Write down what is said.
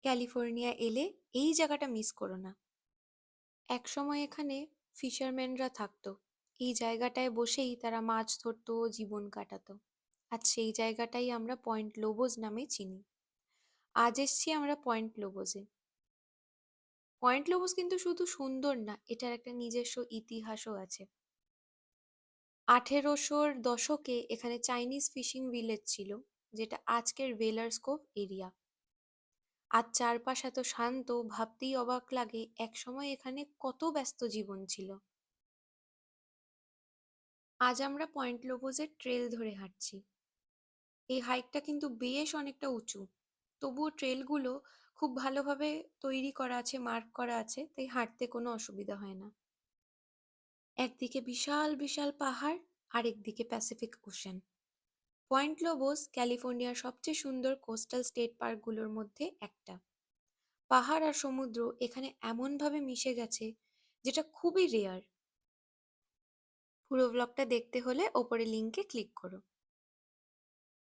California এলে এই জায়গাটা মিস করো না। একসময় এখানে ফিশারম্যানরা থাকতো। এই জায়গাটায় বসেই তারা মাছ ধরতো ও জীবন কাটাতো। আজ সেই জায়গাটাই আমরা পয়েন্ট লোবোজ নামে চিনি। আজ এসছি আমরা পয়েন্ট লোবোজে। পয়েন্ট লোবোজ কিন্তু শুধু সুন্দর না, এটার একটা নিজস্ব ইতিহাসও আছে। 1800-র দশকে এখানে চাইনিজ ফিশিং ভিলেজ ছিল, যেটা আজকের ওয়েলার্স কোভ এরিয়া। আজ চারপাশ এত শান্ত, ভাবতেই অবাক লাগে একসময় এখানে কত ব্যস্ত জীবন ছিল। আজ আমরা পয়েন্ট লোবোজের ট্রেল ধরে হাঁটছি। এই হাইকটা কিন্তু বেশ অনেকটা উঁচু, তবুও ট্রেলগুলো খুব ভালোভাবে তৈরি করা আছে, মার্ক করা আছে, তাই হাঁটতে কোনো অসুবিধা হয় না। একদিকে বিশাল বিশাল পাহাড়, আরেকদিকে প্যাসিফিক ওশেন। পয়েন্ট লোবোজ ক্যালিফোর্নিয়ার সবচেয়ে সুন্দর কোস্টাল স্টেট পার্কগুলোর মধ্যে একটা। পাহাড় আর সমুদ্র এখানে এমনভাবে মিশে গেছে, যেটা খুবই রেয়ার। পুরো ব্লগটা দেখতে হলে ওপরে লিঙ্কে ক্লিক করো।